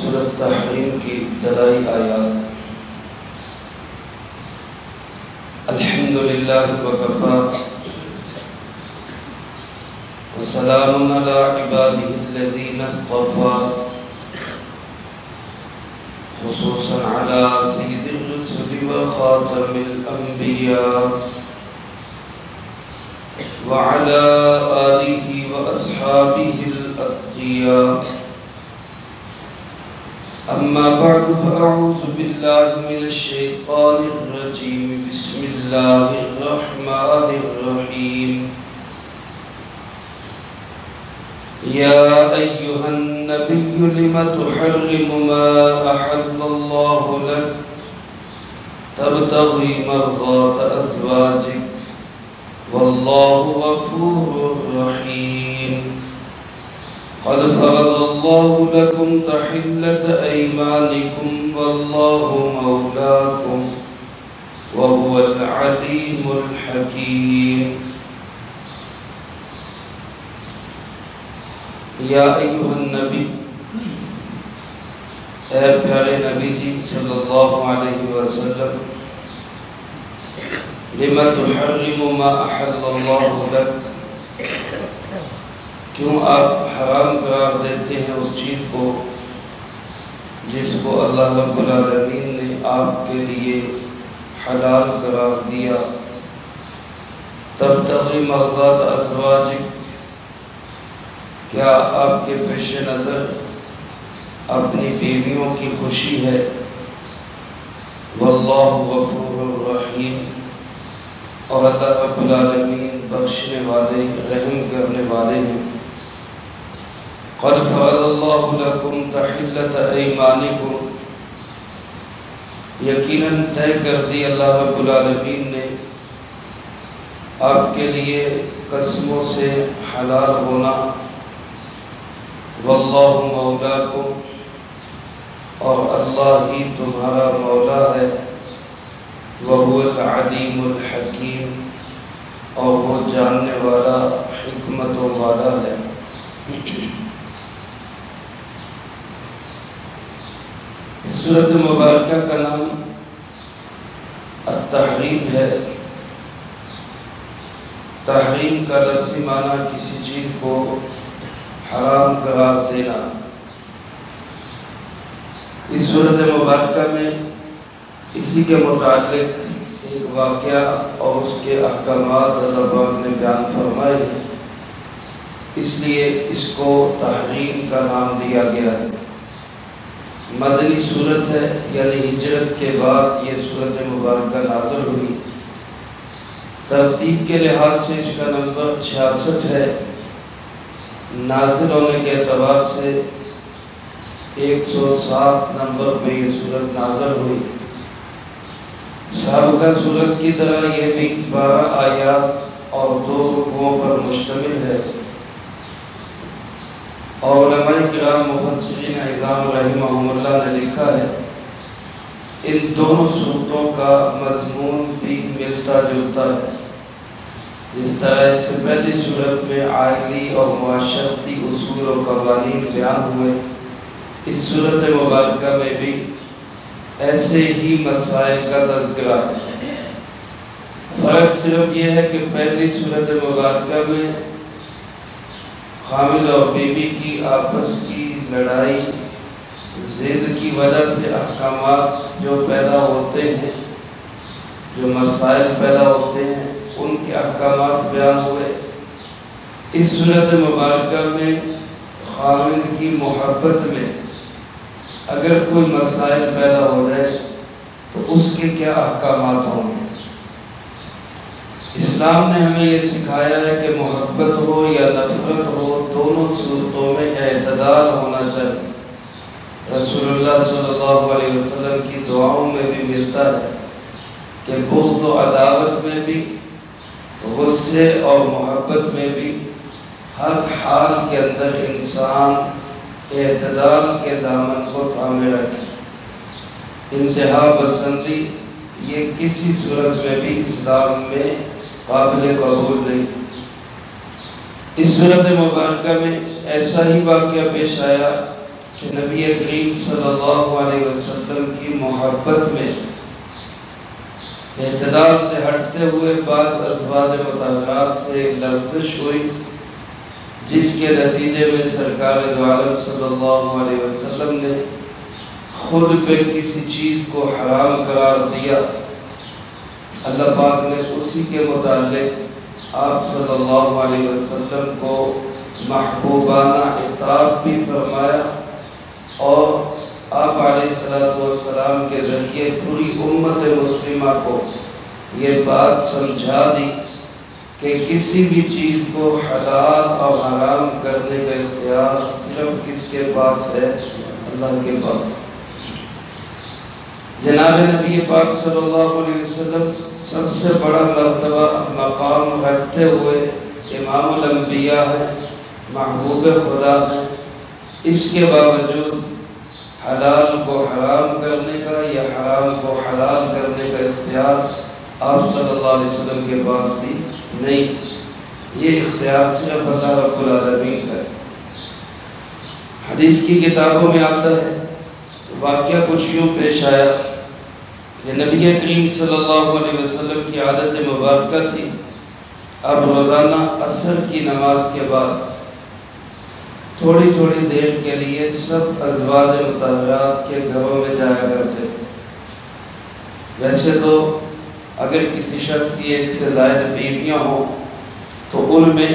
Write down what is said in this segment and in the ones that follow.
سورۃ تحریم کی ابتدائی آیات ہیں۔ الحمدللہ وکفی وسلام علی عبادہ الذین اصطفی، خصوصا علی سید الرسل وخاتم الانبیاء وعلى آلہ واصحابہ الاتقیاء۔ اما بعد فاعوذ باللہ من الشیطان الرجیم، بسم اللہ الرحمن الرحیم۔ یا ایہا النبی لم تحرم ما احل اللہ لک تبتغی مرضات ازواجک واللہ غفور رحیم۔ قد فرض الله لكم تحلة أيمانكم والله مولاكم وهو العليم الحكيم۔ یا ایھا النبی، اے پیارے نبی جی صلی اللہ علیہ وسلم، لم تحرم ما احل اللہ لک، کیوں آپ حرام قرار دیتے ہیں اس چیز کو جس کو اللہ رب العالمین نے آپ کے لیے حلال قرار دیا؟ تبتغی مرضات ازواجک، کیا آپ کے پیش نظر اپنی بیویوں کی خوشی ہے؟ واللہ غفور رحیم، اور اللہ رب العالمین بخشنے والے رحم کرنے والے ہیں۔ قد فرض اللہ لکم تحلۃ ایمانکم، یقیناً طے کر دی اللہ رب العالمین نے آپ کے لیے قسموں سے حلال ہونا۔ واللہ مولاکم، اور اللہ ہی تمہارا مولا ہے۔ وہو العلیم الحکیم، اور وہ جاننے والا حکمتوں والا ہے۔ سورۃ مبارکہ کا نام التحریم ہے۔ تحریم کا لفظی معنی کسی چیز کو حرام قرار دینا۔ اس سورۃ مبارکہ میں اسی کے متعلق ایک واقعہ اور اس کے احکامات اللہ پاک نے بیان فرمائے ہیں، اس لیے اس کو تحریم کا نام دیا گیا ہے۔ مدنی سورت ہے، یعنی ہجرت کے بعد یہ سورۃ مبارکہ نازل ہوئی۔ ترتیب کے لحاظ سے اس کا نمبر 66 ہے۔ نازل ہونے کے اعتبار سے 107 نمبر پہ یہ سورت نازل ہوئی۔ سابقہ سورت کی طرح یہ بھی 12 آیات اور 2 رکوعوں پر مشتمل ہے، اور علماء کرام مفسرین اعظام رحمہم اللہ نے لکھا ہے ان دونوں سورتوں کا مضمون بھی ملتا جلتا ہے۔ اس طرح اس سے پہلی سورت میں عائلی اور معاشرتی اصول و قوانین بیان ہوئے، اس سورت مبارکہ میں بھی ایسے ہی مسائل کا تذکرہ ہے۔ فرق صرف یہ ہے کہ پہلی سورت مبارکہ میں خامد اور بیوی کی آپس کی لڑائی ضد کی وجہ سے احکامات جو پیدا ہوتے ہیں، جو مسائل پیدا ہوتے ہیں، ان کے احکامات بیان ہوئے۔ اس سورۃ مبارکہ میں خامد کی محبت میں اگر کوئی مسائل پیدا ہو جائے تو اس کے کیا احکامات ہوں گے۔ اسلام نے ہمیں یہ سکھایا ہے کہ محبت ہو یا نفرت ہو، دونوں صورتوں میں اعتدال ہونا چاہیے۔ رسول اللہ صلی اللہ علیہ وسلم کی دعاؤں میں بھی ملتا ہے کہ بغض و عداوت میں بھی، غصے اور محبت میں بھی، ہر حال کے اندر انسان اعتدال کے دامن کو تھامے رکھے۔ انتہا پسندی یہ کسی صورت میں بھی اسلام میں قابل قبول نہیں۔ اس سورۃ مبارکہ میں ایسا ہی واقعہ پیش آیا کہ نبی کریم صلی اللہ علیہ وسلم کی محبت میں اعتدال سے ہٹتے ہوئے بعض ازواج مطہرات سے لغزش ہوئی، جس کے نتیجے میں سرکار دو عالم صلی اللہ علیہ وسلم نے خود پہ کسی چیز کو حرام قرار دیا۔ اللہ پاک نے اسی کے متعلق آپ صلی اللہ علیہ وسلم کو محبوبانہ عتاب بھی فرمایا، اور آپ علیہ السلام کے ذریعے پوری امت مسلمہ کو یہ بات سمجھا دی کہ کسی بھی چیز کو حلال اور حرام کرنے کا اختیار صرف کس کے پاس ہے؟ اللہ کے پاس۔ جناب نبی پاک صلی اللہ علیہ وسلم سب سے بڑا مرتبہ مقام رکھتے ہوئے امام الانبیاء ہیں، محبوب خدا ہیں، اس کے باوجود حلال کو حرام کرنے کا یا حرام کو حلال کرنے کا اختیار آپ صلی اللہ علیہ وسلم کے پاس بھی نہیں۔ یہ اختیار صرف اللہ رب العالمین کا ہے۔ حدیث کی کتابوں میں آتا ہے، واقعہ کچھ یوں پیش آیا کہ نبی کریم صلی اللہ علیہ وسلم کی عادت مبارکہ تھی، اب روزانہ عصر کی نماز کے بعد تھوڑی تھوڑی دیر کے لیے سب ازواج مطہرات کے گھروں میں جایا کرتے تھے۔ ویسے تو اگر کسی شخص کی ایک سے زائد بیویاں ہوں تو ان میں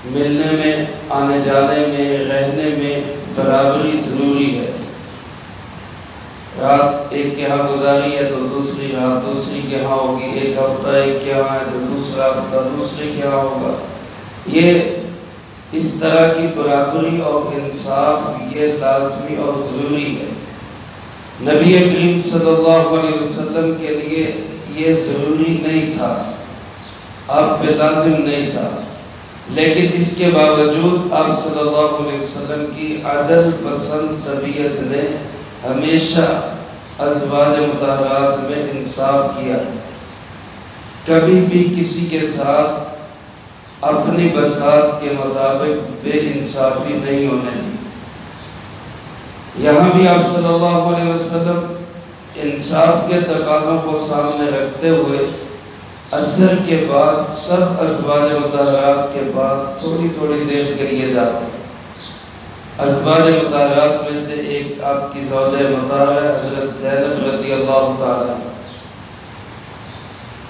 ملنے میں، آنے جانے میں، رہنے میں برابری ضروری ہے۔ رات ایک کے ہاں گزاری ہے تو دوسری رات دوسری کے ہاں ہوگی، ایک ہفتہ ایک کے ہاں ہے تو دوسرا ہفتہ دوسرے کے ہاں ہوگا۔ یہ اس طرح کی برابری اور انصاف یہ لازمی اور ضروری ہے۔ نبی کریم صلی اللہ علیہ وسلم کے لیے یہ ضروری نہیں تھا، آپ پہ لازم نہیں تھا، لیکن اس کے باوجود آپ صلی اللہ علیہ وسلم کی عدل پسند طبیعت نے ہمیشہ ازواج مطہرات میں انصاف کیا ہے۔ کبھی بھی کسی کے ساتھ اپنی بساط کے مطابق بے انصافی نہیں ہونے دی۔ یہاں بھی آپ صلی اللہ علیہ وسلم انصاف کے تقاضوں کو سامنے رکھتے ہوئے عصر کے بعد سب ازواج مطہرات کے پاس تھوڑی تھوڑی دیر کے لیے جاتے ہیں۔ ازواج مطہرات میں سے ایک آپ کی زوجہ مطہرہ حضرت زینب رضی اللہ تعالیٰ،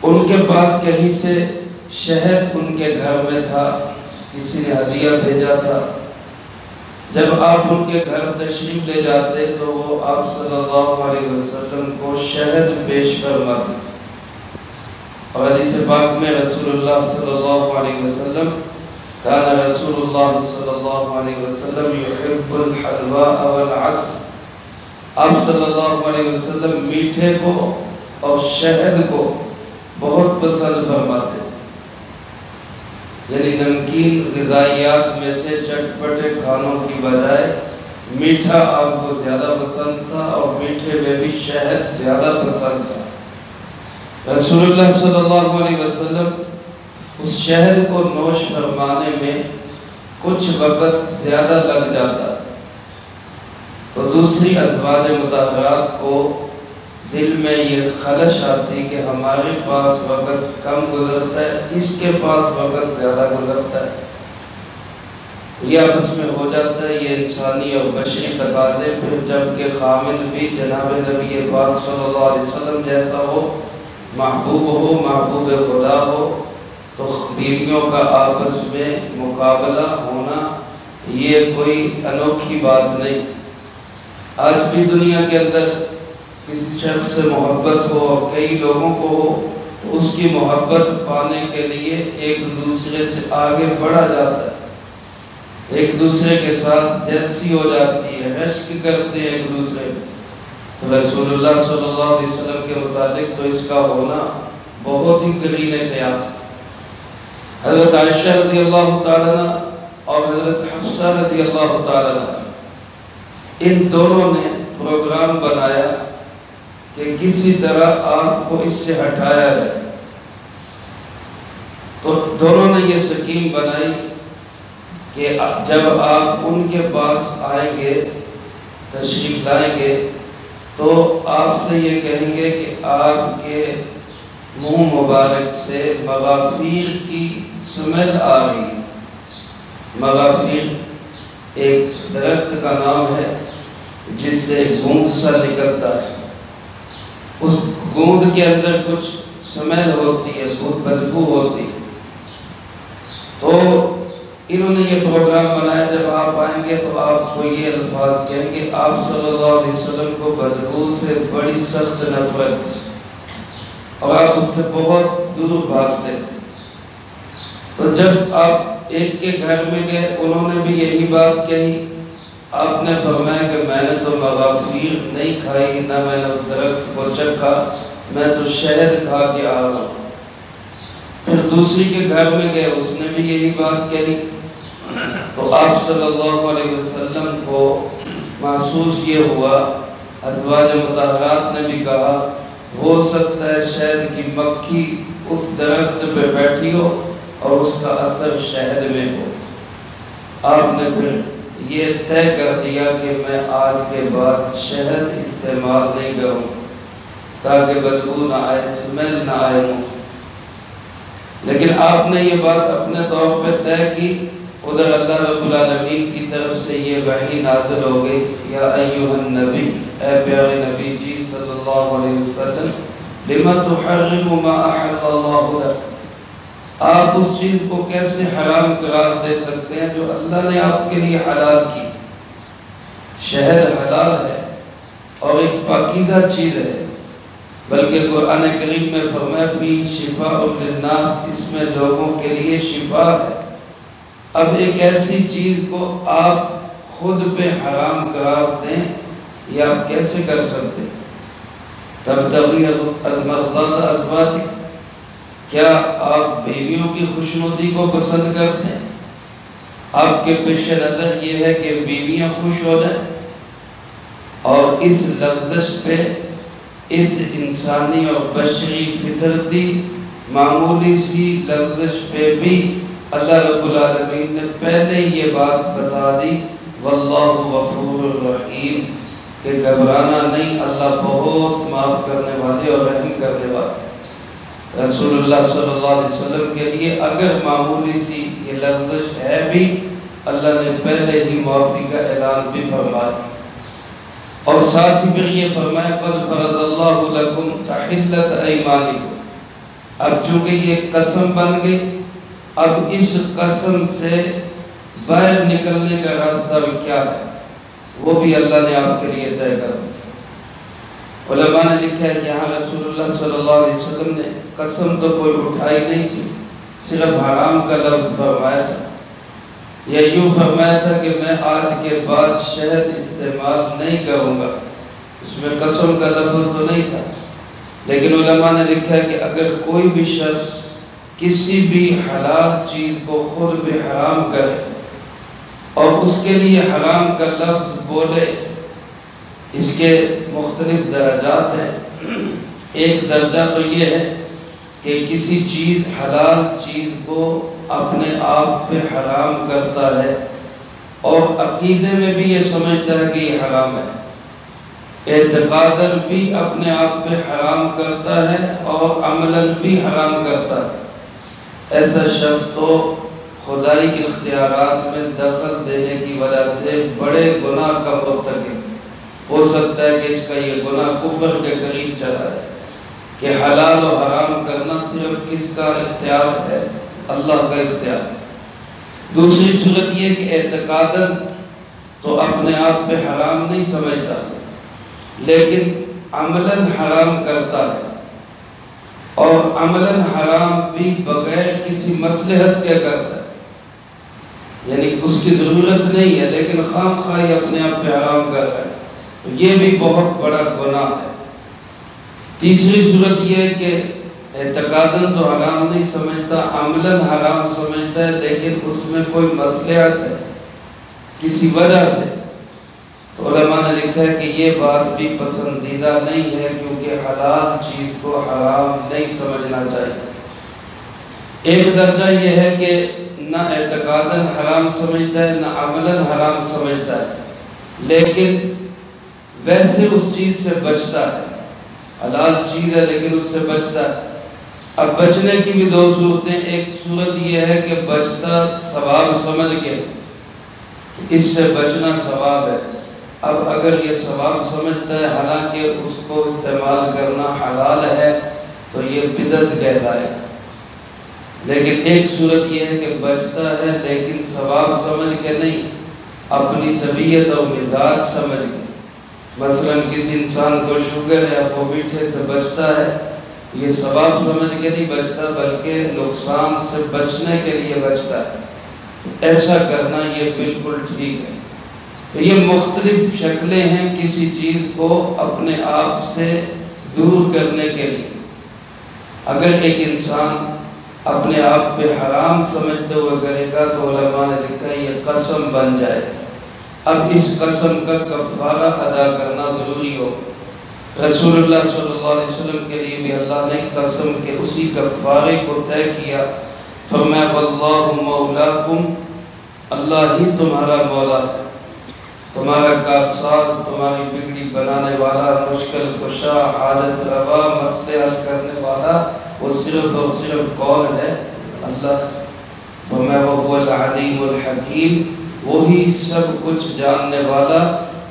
ان کے پاس کہیں سے شہد ان کے گھر میں تھا، کسی نے ہدیہ بھیجا تھا۔ جب آپ ان کے گھر تشریف لے جاتے تو وہ آپ صلی اللہ علیہ وسلم کو شہد پیش فرماتے، اور حدیث پاک میں رسول اللہ صلی اللہ علیہ وسلم کان رسول اللہ صلی اللہ علیہ وسلم یحب الحلواء والعسل، آپ صلی اللہ علیہ وسلم میٹھے کو اور شہد کو بہت پسند فرماتے تھے، یعنی نمکین غذائیات میں سے چٹپٹے کھانوں کی بجائے میٹھا آپ کو زیادہ پسند تھا، اور میٹھے میں بھی شہد زیادہ پسند تھا۔ رسول اللہ صلی اللہ علیہ وسلم اس شہد کو نوش فرمانے میں کچھ وقت زیادہ لگ جاتا تو دوسری ازواج مطہرات کو دل میں یہ خلش آتی کہ ہمارے پاس وقت کم گزرتا ہے، اس کے پاس وقت زیادہ گزرتا ہے۔ یہ آپس میں ہو جاتا ہے، یہ انسانی اور بشری تقاضے، پھر جب کہ خامل بھی جناب نبی پاک صلی اللہ علیہ وسلم جیسا ہو، محبوب خدا ہو، تو بیویوں کا آپس میں مقابلہ ہونا یہ کوئی انوکھی بات نہیں۔ آج بھی دنیا کے اندر کسی شخص سے محبت ہو اور کئی لوگوں کو ہو تو اس کی محبت پانے کے لیے ایک دوسرے سے آگے بڑھا جاتا ہے، ایک دوسرے کے ساتھ جلسی ہو جاتی ہے، عشق کرتے ہیں ایک دوسرے میں۔ تو رسول اللہ صلی اللہ علیہ وسلم کے متعلق تو اس کا ہونا بہت ہی قریب قیاس ہے۔ حضرت عائشہ رضی اللہ تعالیٰ عنہ اور حضرت حفصہ رضی اللہ تعالیٰ عنہ، ان دونوں نے پروگرام بنایا کہ کسی طرح آپ کو اس سے ہٹایا جائے، تو دونوں نے یہ سکیم بنائی کہ کہ جب آپ ان کے پاس آئیں گے، تشریف لائیں گے، تو آپ سے یہ کہیں گے کہ آپ کے منہ مبارک سے مغافیر کی سمیل آ رہی ہے۔ مغافیر ایک درخت کا نام ہے جس سے گوند سا نکلتا ہے، اس گوند کے اندر کچھ سمیل ہوتی ہے، بدبو ہوتی ہے۔ تو انہوں نے یہ پروگرام بنایا، جب آپ آئیں گے تو آپ کو یہ الفاظ کہیں گے، آپ صلی اللہ علیہ وسلم کو بدبو سے بڑی سخت نفرت تھی اور آپ اس سے بہت دور بھاگتے تھے۔ تو جب آپ ایک کے گھر میں گئے، انہوں نے بھی یہی بات کہی، آپ نے فرمایا کہ میں نے تو مغافیر نہیں کھائی، نہ میں نے اس درخت کو چکھا، میں تو شہد کھا کے آ رہا ہوں۔ پھر دوسری کے گھر میں گئے، اس نے بھی یہی بات کہی، تو آپ صلی اللہ علیہ وسلم کو محسوس یہ ہوا، ازواج مطہرات نے بھی کہا ہو سکتا ہے شہد کی مکھی اس درخت پہ بیٹھی ہو اور اس کا اثر شہد میں ہو۔ آپ نے پھر یہ طے کر دیا کہ میں آج کے بعد شہد استعمال نہیں کروں تاکہ بدبو نہ آئے، سمیل نہ آئے منہ سے۔ لیکن آپ نے یہ بات اپنے طور پہ طے کی، ادھر اللہ رب العالمین کی طرف سے یہ وحی نازل ہو گئی، یا ایھا النبی، اے پیارے نبی جی صلی اللہ علیہ وسلم، لما تحرم ما احل اللہ لک، آپ اس چیز کو کیسے حرام قرار دے سکتے ہیں جو اللہ نے آپ کے لیے حلال کی۔ شہد حلال ہے اور ایک پاکیزہ چیز ہے، بلکہ قرآن کریم میں فرمایا فی شفاء للناس، اس میں لوگوں کے لیے شفا ہے۔ اب ایک ایسی چیز کو آپ خود پہ حرام قرار دیں، یہ آپ کیسے کر سکتے؟ تبتغی المرضات ازواجک، کیا آپ بیویوں کی خوشنودی کو پسند کرتے ہیں؟ آپ کے پیش نظر یہ ہے کہ بیویاں خوش ہو جائیں، اور اس لغزش پہ، اس انسانی اور بشری فطرتی معمولی سی لغزش پہ بھی اللہ رب العالمین نے پہلے یہ بات بتا دی، واللہ غفور الرحیم، کہ گھبرانا نہیں، اللہ بہت معاف کرنے والے اور رحم کرنے والے۔ رسول اللہ صلی اللہ علیہ وسلم کے لیے اگر معمولی سی یہ لغزش ہے بھی، اللہ نے پہلے ہی معافی کا اعلان بھی فرما دیا، اور ساتھ ہی پھر یہ فرمایا قد فرض اللہ لکم تحلت ایمانکم، اب چونکہ یہ قسم بن گئی، اب اس قسم سے باہر نکلنے کا راستہ بھی کیا ہے، وہ بھی اللہ نے آپ کے لیے طے کر دیا۔ علماء نے لکھا ہے کہ یہاں رسول اللہ صلی اللہ علیہ وسلم نے قسم تو کوئی اٹھائی نہیں تھی، صرف حرام کا لفظ فرمایا تھا، یا یوں فرمایا تھا کہ میں آج کے بعد شہد استعمال نہیں کروں گا، اس میں قسم کا لفظ تو نہیں تھا۔ لیکن علماء نے لکھا ہے کہ اگر کوئی بھی شخص کسی بھی حلال چیز کو خود بھی حرام کرے اور اس کے لیے حرام کا لفظ بولے، اس کے مختلف درجات ہیں۔ ایک درجہ تو یہ ہے کہ کسی چیز، حلال چیز کو اپنے آپ پہ حرام کرتا ہے اور عقیدے میں بھی یہ سمجھتا ہے کہ یہ حرام ہے، اعتقاداً بھی اپنے آپ پہ حرام کرتا ہے اور عملاً بھی حرام کرتا ہے۔ ایسا شخص تو خدائی اختیارات میں دخل دینے کی وجہ سے بڑے گناہ کا مرتکب ہو سکتا ہے کہ اس کا یہ گناہ کفر کے قریب چلا ہے، کہ حلال و حرام کرنا صرف کس کا اختیار ہے؟ اللہ کا اختیار ہے۔ دوسری صورت یہ کہ اعتقاداً تو اپنے آپ پہ حرام نہیں سمجھتا، لیکن عملاً حرام کرتا ہے، اور عملاً حرام بھی بغیر کسی مصلحت کے کرتا ہے، یعنی اس کی ضرورت نہیں ہے لیکن خام خواہ اپنے آپ پہ حرام کر رہا ہے، یہ بھی بہت بڑا گناہ ہے۔ تیسری صورت یہ ہے کہ اعتقاداً تو حرام نہیں سمجھتا، عملاً حرام سمجھتا ہے، لیکن اس میں کوئی مصلحت ہے کسی وجہ سے، تو علماء نے لکھا ہے کہ یہ بات بھی پسندیدہ نہیں ہے، کیونکہ حلال چیز کو حرام نہیں سمجھنا چاہیے۔ ایک درجہ یہ ہے کہ نہ اعتقاداً حرام سمجھتا ہے نہ عملاً حرام سمجھتا ہے، لیکن ویسے اس چیز سے بچتا ہے، حلال چیز ہے لیکن اس سے بچتا ہے۔ اب بچنے کی بھی دو صورتیں، ایک صورت یہ ہے کہ بچتا ثواب سمجھ کے، اس سے بچنا ثواب ہے۔ اب اگر یہ ثواب سمجھتا ہے حالانکہ اس کو استعمال کرنا حلال ہے تو یہ بدعت کہلائے گا۔ لیکن ایک صورت یہ ہے کہ بچتا ہے لیکن ثواب سمجھ کے نہیں، اپنی طبیعت اور مزاج سمجھ کے۔ مثلا کسی انسان کو شوگر ہے، وہ میٹھے سے بچتا ہے، یہ ثواب سمجھ کے نہیں بچتا بلکہ نقصان سے بچنے کے لیے بچتا ہے، تو ایسا کرنا یہ بالکل ٹھیک ہے۔ تو یہ مختلف شکلیں ہیں کسی چیز کو اپنے آپ سے دور کرنے کے لیے۔ اگر ایک انسان اپنے آپ پہ حرام سمجھتے ہوئے کرے گا تو علماء نے لکھا ہے یہ قسم بن جائے گا۔ اب اس قسم کا کفارہ ادا کرنا ضروری ہو۔ رسول اللہ صلی اللہ علیہ وسلم کے لیے بھی اللہ نے قسم کے اسی کفارے کو طے کیا، فرمایا واللہ مولاکم، اللہ ہی تمہارا مولا ہے، تمہارا کارساز، تمہاری بگڑی بنانے والا، مشکل کشا، حاجت روا، مسئلے حل کرنے والا، وہ صرف اور صرف کون ہے؟ اللہ۔ فرمایا وَهُوَ الْعَلِيمُ الْحَكِيمُ، وہی سب کچھ جاننے والا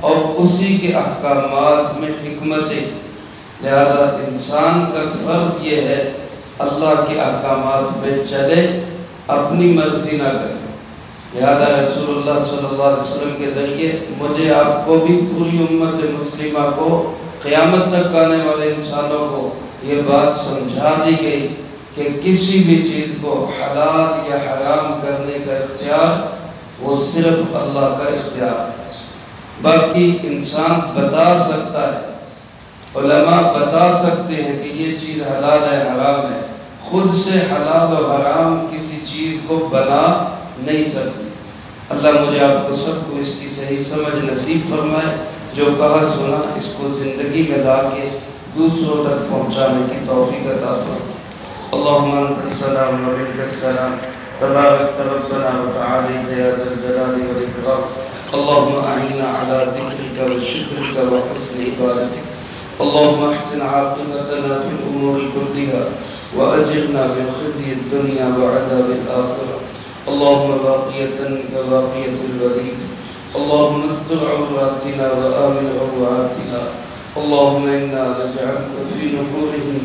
اور اسی کے احکامات میں حکمتیں۔ لہذا انسان کا فرض یہ ہے اللہ کے احکامات پہ چلے، اپنی مرضی نہ کرے۔ لہذا رسول اللہ صلی اللہ علیہ وسلم کے ذریعے مجھے آپ کو بھی پوری امت مسلمہ کو، قیامت تک آنے والے انسانوں کو یہ بات سمجھا دی گئی کہ کسی بھی چیز کو حلال یا حرام کرنے کا اختیار وہ صرف اللہ کا اختیار ہے۔ باقی انسان بتا سکتا ہے، علماء بتا سکتے ہیں کہ یہ چیز حلال ہے حرام ہے، خود سے حلال و حرام کسی چیز کو بنا نہیں سکتی۔ اللہ مجھے آپ کو سب کو اس کی صحیح سمجھ نصیب فرمائے، جو کہا سنا اس کو زندگی میں لا کے دوسروں تک پہنچانے کی توفیق عطا فرمائے۔ اللہم انت السلام و منک السلام، تبارک ربنا و تعالیت یا ذا الجلال والاکرام۔ اللہم اعنا علی ذکرک و شکرک و حسن عبادتک، اللہم احسن عاقبتنا فی الامور كلها واجرنا من خزي الدنيا وعذاب الآخرة، اللهم باقية كباقية الوليد، اللهم استر عوراتنا وآمن روعاتنا، اللهم إنا نجعلك في نحورهم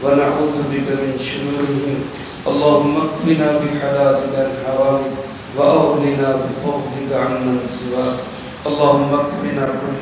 ونعوذ بك من شرورهم، اللهم اكفنا بحلالك عن حرامك وأغننا بفضلك عمن سواك، اللهم اكفنا كل